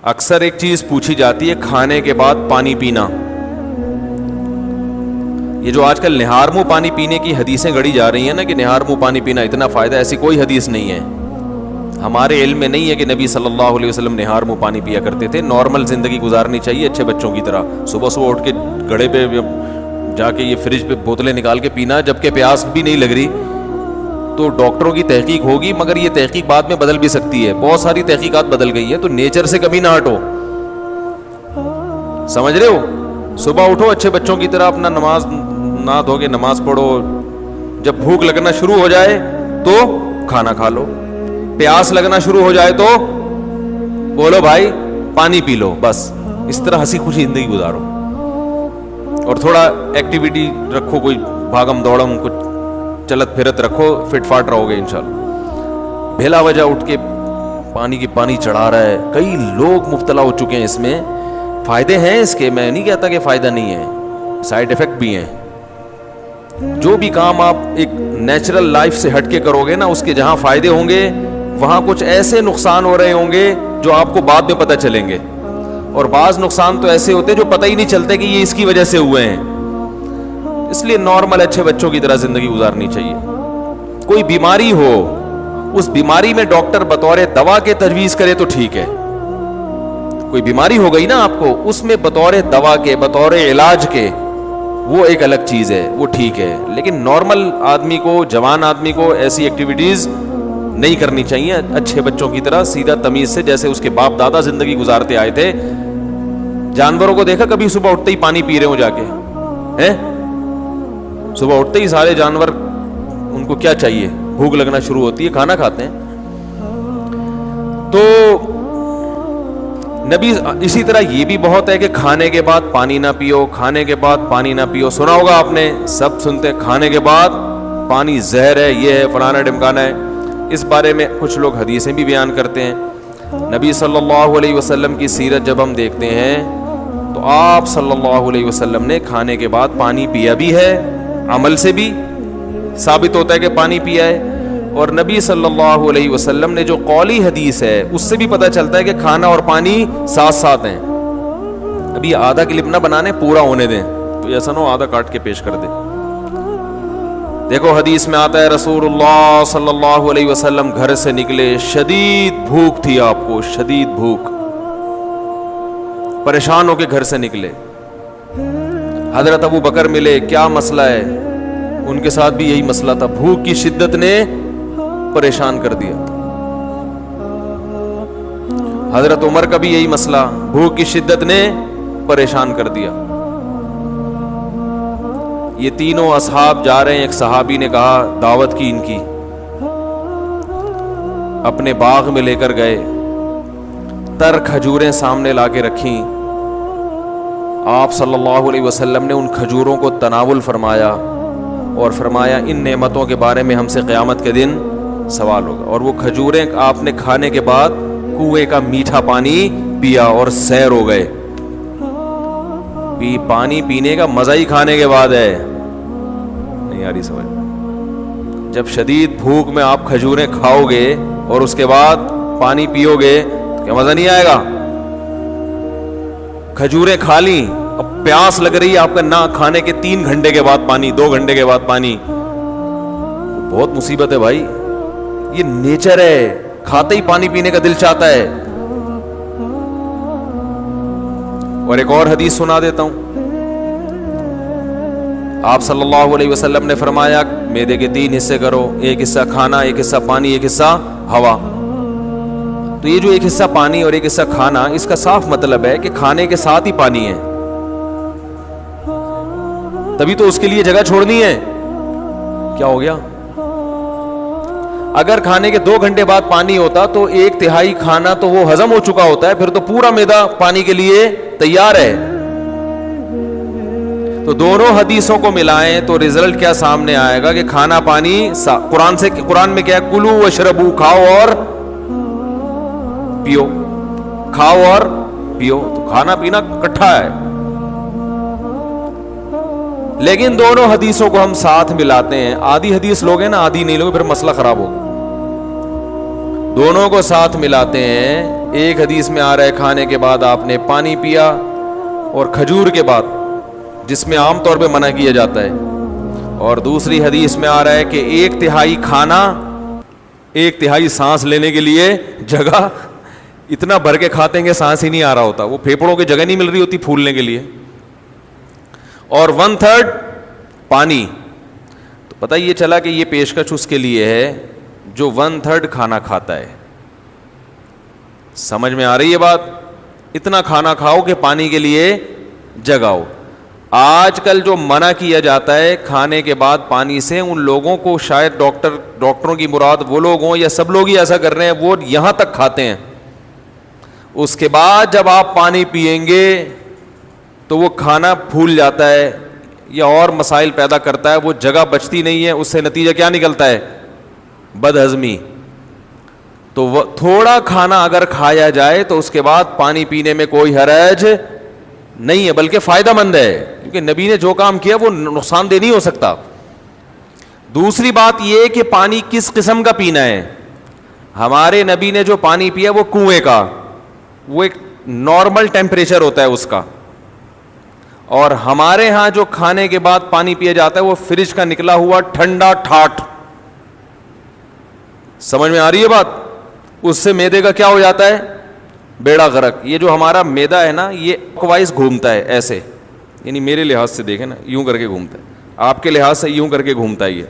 اکثر ایک چیز پوچھی جاتی ہے کھانے کے بعد پانی پینا. یہ جو آج کل نہار منہ پانی پینے کی حدیثیں گڑی جا رہی ہیں نا کہ نہار منہ پانی پینا اتنا فائدہ, ایسی کوئی حدیث نہیں ہے. ہمارے علم میں نہیں ہے کہ نبی صلی اللہ علیہ وسلم نہار منہ پانی پیا کرتے تھے. نارمل زندگی گزارنی چاہیے اچھے بچوں کی طرح. صبح صبح اٹھ کے گڑھے پہ جا کے یہ فریج پہ بوتلیں نکال کے پینا, جبکہ پیاس بھی نہیں لگ رہی. تو ڈاکٹروں کی تحقیق ہوگی, مگر یہ تحقیق بعد میں بدل بھی سکتی ہے. بہت ساری تحقیقات بدل گئی ہے, تو نیچر سے کبھی نہ ہٹو. سمجھ رہے ہو؟ صبح اٹھو اچھے بچوں کی طرح, اپنا نماز نہ دھو کے نماز پڑھو. جب بھوک لگنا شروع ہو جائے تو کھانا کھا لو. پیاس لگنا شروع ہو جائے تو بولو بھائی پانی پی لو. بس اس طرح ہنسی خوشی زندگی گزارو, اور تھوڑا ایکٹیویٹی رکھو, کوئی بھاگم دوڑم, کچھ چلت پھرت رکھو, فٹ فاٹ رہو گے انشاءاللہ. بھلا وجہ اٹھ کے پانی کی پانی چڑھا رہا ہے. کئی لوگ مبتلا ہو چکے ہیں اس میں. فائدے ہیں اس کے, میں نہیں کہتا کہ فائدہ نہیں ہے, سائیڈ افیکٹ بھی ہیں. جو بھی کام آپ ایک نیچرل لائف سے ہٹ کے کرو گے نا, اس کے جہاں فائدے ہوں گے وہاں کچھ ایسے نقصان ہو رہے ہوں گے جو آپ کو بعد میں پتہ چلیں گے. اور بعض نقصان تو ایسے ہوتے ہیں جو پتہ ہی نہیں چلتے کہ یہ اس کی وجہ سے ہوئے ہیں. اس لیے نارمل اچھے بچوں کی طرح زندگی گزارنی چاہیے. کوئی بیماری ہو, اس بیماری میں ڈاکٹر بطور دوا کے تجویز کرے تو ٹھیک ہے. کوئی بیماری ہو گئی نا آپ کو, اس میں بطور دوا کے, بطور علاج کے, وہ ایک الگ چیز ہے, وہ ٹھیک ہے. لیکن نارمل آدمی کو, جوان آدمی کو ایسی ایکٹیویٹیز نہیں کرنی چاہیے. اچھے بچوں کی طرح سیدھا تمیز سے, جیسے اس کے باپ دادا زندگی گزارتے آئے تھے. جانوروں کو دیکھا کبھی صبح اٹھتے ہی پانی پی رہے ہو جا کے؟ صبح اٹھتے ہی سارے جانور, ان کو کیا چاہیے؟ بھوک لگنا شروع ہوتی ہے, کھانا کھاتے ہیں. تو نبی اسی طرح یہ بھی بہت ہے کہ کھانے کے بعد پانی نہ پیو, کھانے کے بعد پانی نہ پیو. سنا ہوگا آپ نے, سب سنتے ہیں کھانے کے بعد پانی زہر ہے, یہ ہے, فلانا ڈمکانا ہے. اس بارے میں کچھ لوگ حدیثیں بھی بیان کرتے ہیں. نبی صلی اللہ علیہ وسلم کی سیرت جب ہم دیکھتے ہیں تو آپ صلی اللہ علیہ وسلم نے کھانے کے بعد پانی پیا بھی ہے, عمل سے بھی ثابت ہوتا ہے کہ پانی پیا ہے. اور نبی صلی اللہ علیہ وسلم نے جو قولی حدیث ہے اس سے بھی پتہ چلتا ہے کہ کھانا اور پانی ساتھ ساتھ ہیں. ابھی آدھا کلپ نہ بنانے, پورا ہونے دیں, تو ایسا نہ ہو آدھا کاٹ کے پیش کر دیں. دیکھو حدیث میں آتا ہے رسول اللہ صلی اللہ علیہ وسلم گھر سے نکلے, شدید بھوک تھی آپ کو, شدید بھوک, پریشان ہو کے گھر سے نکلے. حضرت ابو بکر ملے, کیا مسئلہ ہے؟ ان کے ساتھ بھی یہی مسئلہ تھا, بھوک کی شدت نے پریشان کر دیا. حضرت عمر کا بھی یہی مسئلہ, بھوک کی شدت نے پریشان کر دیا. یہ تینوں اصحاب جا رہے ہیں. ایک صحابی نے کہا دعوت کی ان کی, اپنے باغ میں لے کر گئے, تر کھجوریں سامنے لا کے رکھیں. آپ صلی اللہ علیہ وسلم نے ان کھجوروں کو تناول فرمایا اور فرمایا ان نعمتوں کے بارے میں ہم سے قیامت کے دن سوال ہوگا. اور وہ کھجوریں آپ نے کھانے کے بعد کنویں کا میٹھا پانی پیا اور سیر ہو گئے. پانی پینے کا مزہ ہی کھانے کے بعد ہے. نہیں آ رہی سمجھ؟ جب شدید بھوک میں آپ کھجوریں کھاؤ گے اور اس کے بعد پانی پیو گے تو کیا مزہ نہیں آئے گا؟ کھجوریں کھا لیں, اب پیاس لگ رہی ہے آپ کا, نہ کھانے کے 3 گھنٹے کے بعد پانی, 2 گھنٹے کے بعد پانی, بہت مصیبت ہے بھائی. یہ نیچر ہے, کھاتے ہی پانی پینے کا دل چاہتا ہے. اور ایک اور حدیث سنا دیتا ہوں. آپ صلی اللہ علیہ وسلم نے فرمایا معدے کے 3 حصے کرو, ایک حصہ کھانا, ایک حصہ پانی, ایک حصہ ہوا. تو یہ جو ایک حصہ پانی اور ایک حصہ کھانا, اس کا صاف مطلب ہے کہ کھانے کے ساتھ ہی پانی ہے, تبھی تو اس کے لیے جگہ چھوڑنی ہے. کیا ہو گیا؟ اگر کھانے کے 2 گھنٹے بعد پانی ہوتا تو 1/3 کھانا تو وہ ہضم ہو چکا ہوتا ہے, پھر تو پورا معدہ پانی کے لیے تیار ہے. تو دونوں حدیثوں کو ملائیں تو رزلٹ کیا سامنے آئے گا کہ کھانا پانی قرآن میں کیا ہے, کلو وشربو, کھاؤ اور پیو, کھاؤ اور پیو. تو کھانا پینا اکٹھا ہے. لیکن دونوں حدیثوں کو ہم ساتھ ملاتے ہیں. آدھی حدیث لوگ ہیں نا, آدھی نہیں لوگ, پھر مسئلہ خراب ہوگا. دونوں کو ساتھ ملاتے ہیں. ایک حدیث میں آ رہا ہے کھانے کے بعد آپ نے پانی پیا اور کھجور کے بعد, جس میں عام طور پہ منع کیا جاتا ہے, اور دوسری حدیث میں آ رہا ہے کہ 1/3 کھانا 1/3 سانس لینے کے لیے جگہ. اتنا بھر کے کھاتے ہیں کہ سانس ہی نہیں آ رہا ہوتا, وہ پھیپھڑوں کی جگہ نہیں مل رہی ہوتی پھولنے کے لیے. اور 1/3 پانی. تو پتہ یہ چلا کہ یہ پیشکش اس کے لیے ہے جو 1/3 کھانا کھاتا ہے. سمجھ میں آ رہی ہے بات؟ اتنا کھانا کھاؤ کہ پانی کے لیے جگہ ہو. آج کل جو منع کیا جاتا ہے کھانے کے بعد پانی سے, ان لوگوں کو شاید ڈاکٹروں کی مراد وہ لوگ ہوں یا سب لوگ ہی ایسا کر رہے ہیں, وہ یہاں تک کھاتے ہیں, اس کے بعد جب آپ پانی پیئیں گے تو وہ کھانا پھول جاتا ہے یا اور مسائل پیدا کرتا ہے, وہ جگہ بچتی نہیں ہے. اس سے نتیجہ کیا نکلتا ہے؟ بد ہضمی. تو وہ تھوڑا کھانا اگر کھایا جائے تو اس کے بعد پانی پینے میں کوئی حرج نہیں ہے, بلکہ فائدہ مند ہے, کیونکہ نبی نے جو کام کیا وہ نقصان دہ نہیں ہو سکتا. دوسری بات یہ کہ پانی کس قسم کا پینا ہے. ہمارے نبی نے جو پانی پیا وہ کنویں کا, وہ ایک نارمل ٹیمپریچر ہوتا ہے اس کا, اور ہمارے ہاں جو کھانے کے بعد پانی پیا جاتا ہے وہ فریج کا نکلا ہوا ٹھنڈا ٹھاٹ. سمجھ میں آ رہی ہے بات؟ اس سے معدے کا کیا ہو جاتا ہے؟ بیڑا غرق. یہ جو ہمارا معدہ ہے نا, یہ وائز گھومتا ہے ایسے, یعنی میرے لحاظ سے دیکھیں نا, یوں کر کے گھومتا ہے, آپ کے لحاظ سے یوں کر کے گھومتا ہے, یہ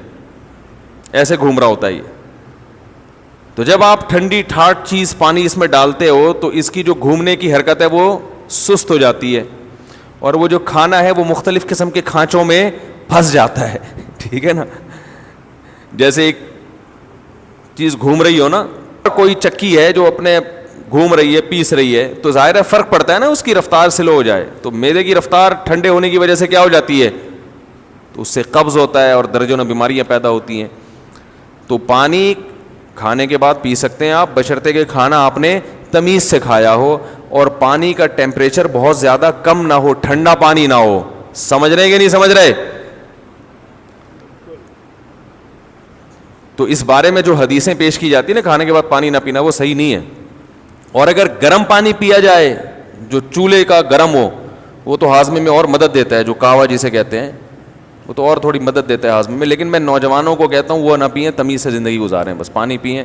ایسے گھوم رہا ہوتا ہے یہ. تو جب آپ ٹھنڈی ٹھاٹ چیز پانی اس میں ڈالتے ہو تو اس کی جو گھومنے کی حرکت ہے وہ سست ہو جاتی ہے, اور وہ جو کھانا ہے وہ مختلف قسم کے کھانچوں میں پھنس جاتا ہے. ٹھیک ہے نا؟ جیسے ایک چیز گھوم رہی ہو نا, کوئی چکی ہے جو اپنے گھوم رہی ہے, پیس رہی ہے, تو ظاہر ہے فرق پڑتا ہے نا, اس کی رفتار سلو ہو جائے تو میدے کی رفتار ٹھنڈے ہونے کی وجہ سے کیا ہو جاتی ہے, تو اس سے قبض ہوتا ہے اور درجنوں بیماریاں پیدا ہوتی ہیں. تو پانی کھانے کے بعد پی سکتے ہیں آپ, بشرطے کہ کھانا آپ نے تمیز سے کھایا ہو اور پانی کا ٹیمپریچر بہت زیادہ کم نہ ہو, ٹھنڈا پانی نہ ہو. سمجھ رہے کہ نہیں سمجھ رہے؟ تو اس بارے میں جو حدیثیں پیش کی جاتی ہیں نا کھانے کے بعد پانی نہ پینا, وہ صحیح نہیں ہے. اور اگر گرم پانی پیا جائے جو چولہے کا گرم ہو, وہ تو ہاضمے میں اور مدد دیتا ہے, جو قہوہ جسے کہتے ہیں, وہ تو اور تھوڑی مدد دیتا ہے ہاضمے میں. لیکن میں نوجوانوں کو کہتا ہوں وہ نہ پئیں, تمیز سے زندگی گزاریں, بس پانی پئیں.